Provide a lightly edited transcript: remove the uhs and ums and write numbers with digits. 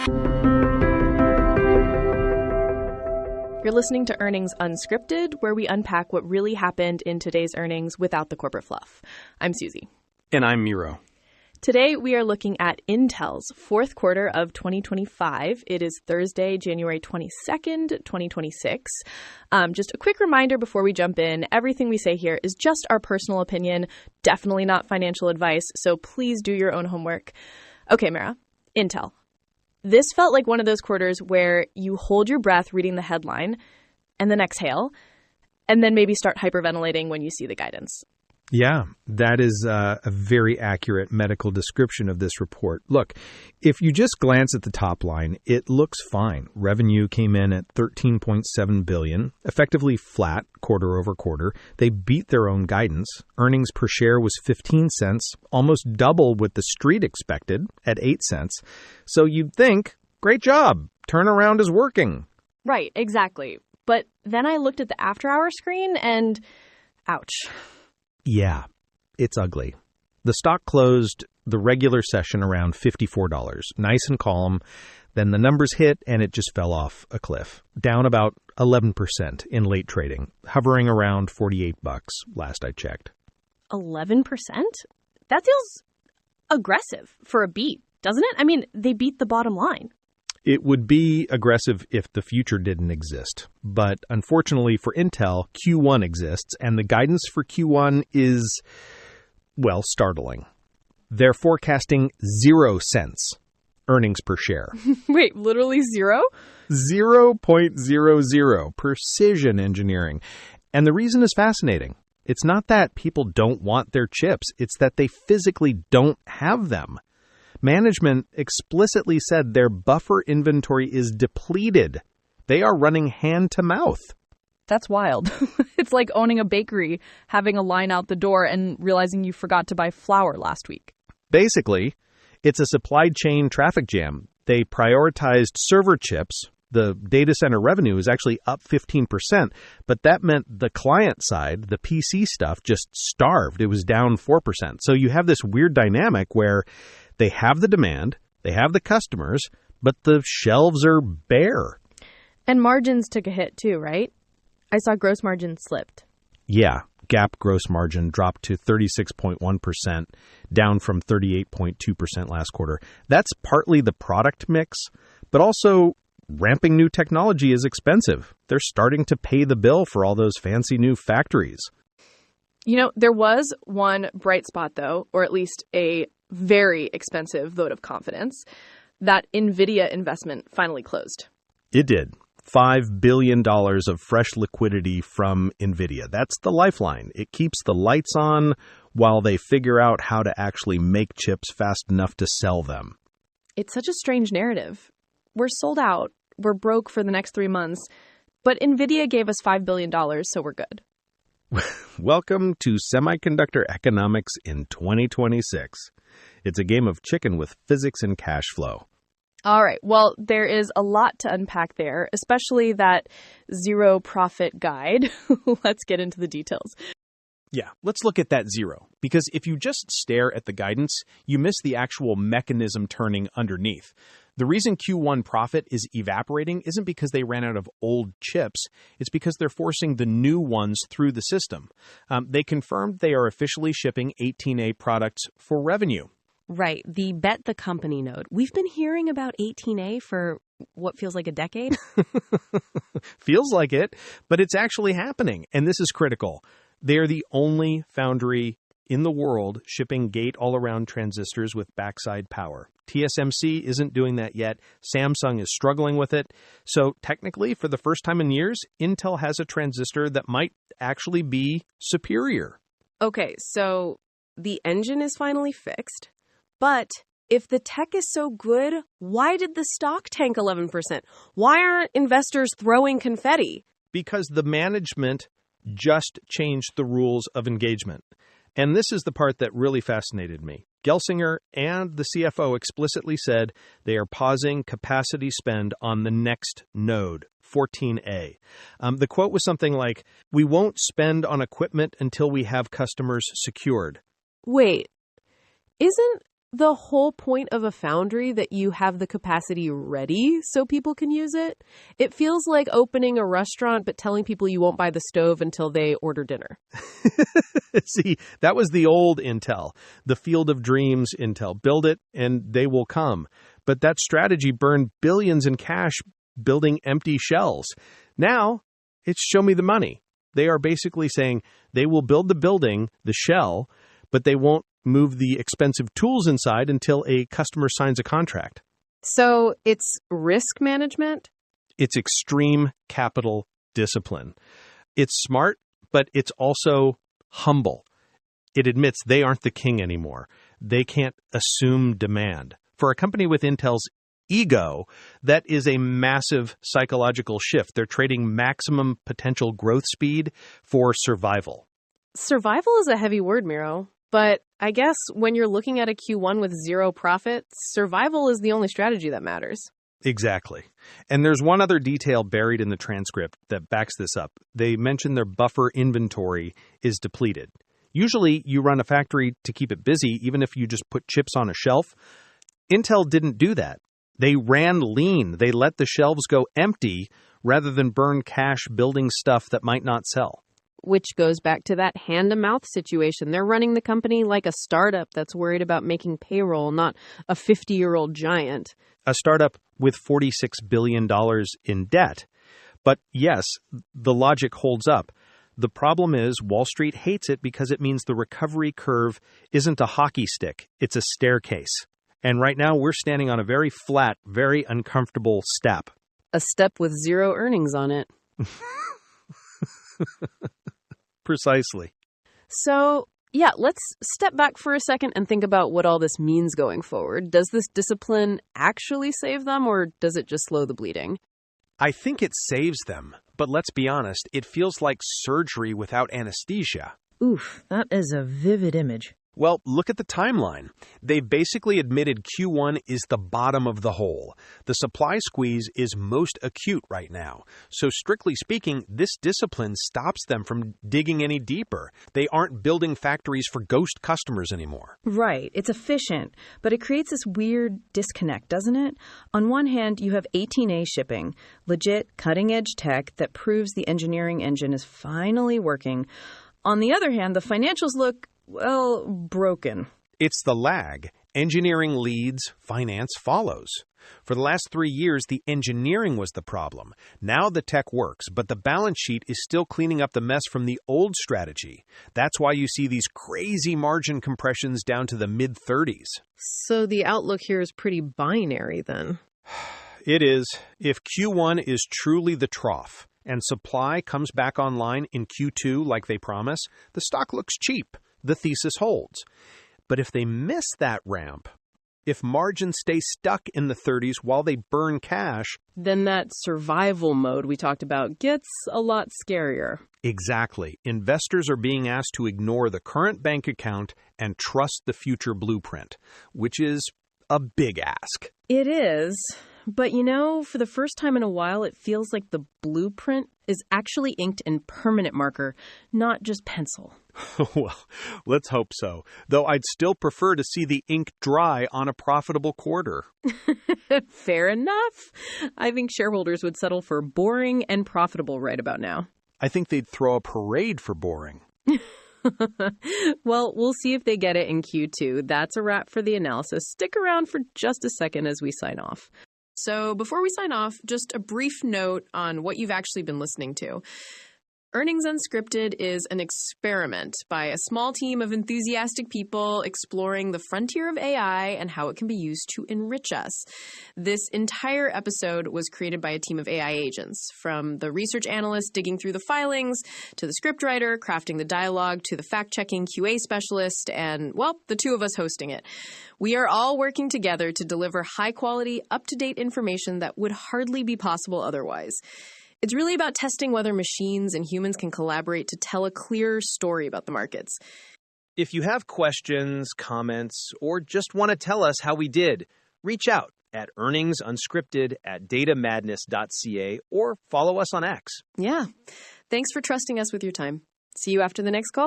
You're listening to Earnings Unscripted, where we unpack what really happened in today's earnings without the corporate fluff. I'm Susie. And I'm Miro. Today, we are looking at Intel's fourth quarter of 2025. It is Thursday, January 22nd, 2026. Just a quick reminder before we jump in, everything we say here is just our personal opinion, definitely not financial advice, so please do your own homework. Okay, Mira, Intel. This felt like one of those quarters where you hold your breath reading the headline and then exhale, and then maybe start hyperventilating when you see the guidance. Yeah, that is a very accurate medical description of this report. Look, if you just glance at the top line, it looks fine. Revenue came in at $13.7 billion, effectively flat quarter over quarter. They beat their own guidance. Earnings per share was 15 cents, almost double what the street expected at 8 cents. So you'd think, great job, turnaround is working. Right, exactly. But then I looked at the after-hour screen and ouch. Yeah, it's ugly. The stock closed the regular session around $54, nice and calm. Then the numbers hit and it just fell off a cliff, down about 11% in late trading, hovering around $48 last I checked. 11%? That feels aggressive for a beat, doesn't it? I mean, they beat the bottom line. It would be aggressive if the future didn't exist. But unfortunately for Intel, Q1 exists, and the guidance for Q1 is, well, startling. They're forecasting 0 cents earnings per share. Wait, literally zero? 0.00. Precision engineering. And the reason is fascinating. It's not that people don't want their chips. It's that they physically don't have them. Management explicitly said their buffer inventory is depleted. They are running hand to mouth. That's wild. It's like owning a bakery, having a line out the door, and realizing you forgot to buy flour last week. Basically, it's a supply chain traffic jam. They prioritized server chips. The data center revenue is actually up 15%, but that meant the client side, the PC stuff, just starved. It was down 4%. So you have this weird dynamic where they have the demand, they have the customers, but the shelves are bare. And margins took a hit too, right? I saw gross margin slipped. Yeah, GAAP gross margin dropped to 36.1%, down from 38.2% last quarter. That's partly the product mix, but also ramping new technology is expensive. They're starting to pay the bill for all those fancy new factories. You know, there was one bright spot, though, or at least a very expensive vote of confidence. That Nvidia investment finally closed. It did. $5 billion of fresh liquidity from Nvidia. That's the lifeline. It keeps the lights on while they figure out how to actually make chips fast enough to sell them. It's such a strange narrative. We're sold out. We're broke for the next 3 months. But Nvidia gave us $5 billion, so we're good. Welcome to semiconductor economics in 2026. It's a game of chicken with physics and cash flow. All right. Well, there is a lot to unpack there, especially that zero profit guide. Let's get into the details. Yeah, let's look at that zero. Because if you just stare at the guidance, you miss the actual mechanism turning underneath. The reason Q1 profit is evaporating isn't because they ran out of old chips. It's because they're forcing the new ones through the system. They confirmed they are officially shipping 18A products for revenue. Right. The bet the company node. We've been hearing about 18A for what feels like a decade. Feels like it, but it's actually happening. And this is critical. They're the only foundry in the world shipping gate-all-around transistors with backside power. TSMC isn't doing that yet. Samsung is struggling with it. So technically, for the first time in years, Intel has a transistor that might actually be superior. Okay, so the engine is finally fixed. But if the tech is so good, why did the stock tank 11%? Why aren't investors throwing confetti? Because the management just changed the rules of engagement. And this is the part that really fascinated me. Gelsinger and the CFO explicitly said they are pausing capacity spend on the next node, 14A. The quote was something like, "We won't spend on equipment until we have customers secured." Wait, isn't the whole point of a foundry that you have the capacity ready so people can use it? It feels like opening a restaurant but telling people you won't buy the stove until they order dinner. See, that was the old Intel, the field of dreams Intel. Build it and they will come. But that strategy burned billions in cash building empty shells. Now, it's show me the money. They are basically saying they will build the building, the shell, but they won't move the expensive tools inside until a customer signs a contract. So it's risk management? It's extreme capital discipline. It's smart, but it's also humble. It admits they aren't the king anymore. They can't assume demand. For a company with Intel's ego, that is a massive psychological shift. They're trading maximum potential growth speed for survival. Survival is a heavy word, Miro. But I guess when you're looking at a Q1 with zero profit, survival is the only strategy that matters. Exactly. And there's one other detail buried in the transcript that backs this up. They mention their buffer inventory is depleted. Usually you run a factory to keep it busy, even if you just put chips on a shelf. Intel didn't do that. They ran lean. They let the shelves go empty rather than burn cash building stuff that might not sell. Which goes back to that hand-to-mouth situation. They're running the company like a startup that's worried about making payroll, not a 50-year-old giant. A startup with $46 billion in debt. But yes, the logic holds up. The problem is Wall Street hates it because it means the recovery curve isn't a hockey stick. It's a staircase. And right now we're standing on a very flat, very uncomfortable step. A step with zero earnings on it. Precisely. So, yeah, let's step back for a second and think about what all this means going forward. Does this discipline actually save them, or does it just slow the bleeding? I think it saves them, but let's be honest, it feels like surgery without anesthesia. Oof, that is a vivid image. Well, look at the timeline. They've basically admitted Q1 is the bottom of the hole. The supply squeeze is most acute right now. So strictly speaking, this discipline stops them from digging any deeper. They aren't building factories for ghost customers anymore. Right. It's efficient, but it creates this weird disconnect, doesn't it? On one hand, you have 18A shipping, legit cutting-edge tech that proves the engineering engine is finally working. On the other hand, the financials look, well, broken. It's the lag. Engineering leads, finance follows. For the last 3 years, the engineering was the problem. Now the tech works, but the balance sheet is still cleaning up the mess from the old strategy. That's why you see these crazy margin compressions down to the mid-30s. So the outlook here is pretty binary then. It is. If Q1 is truly the trough and supply comes back online in Q2 like they promise, the stock looks cheap. The thesis holds. But if they miss that ramp, if margins stay stuck in the 30s while they burn cash, then that survival mode we talked about gets a lot scarier. Exactly. Investors are being asked to ignore the current bank account and trust the future blueprint, which is a big ask. It is. But you know, for the first time in a while, it feels like the blueprint is actually inked in permanent marker, not just pencil. Well, let's hope so. Though I'd still prefer to see the ink dry on a profitable quarter. Fair enough. I think shareholders would settle for boring and profitable right about now. I think they'd throw a parade for boring. Well, we'll see if they get it in Q2. That's a wrap for the analysis. Stick around for just a second as we sign off. So before we sign off, just a brief note on what you've actually been listening to. Earnings Unscripted is an experiment by a small team of enthusiastic people exploring the frontier of AI and how it can be used to enrich us. This entire episode was created by a team of AI agents, from the research analyst digging through the filings, to the scriptwriter crafting the dialogue, to the fact-checking QA specialist, and, well, the two of us hosting it. We are all working together to deliver high-quality, up-to-date information that would hardly be possible otherwise. It's really about testing whether machines and humans can collaborate to tell a clear story about the markets. If you have questions, comments, or just want to tell us how we did, reach out at earningsunscripted@datamadness.ca or follow us on X. Yeah. Thanks for trusting us with your time. See you after the next call.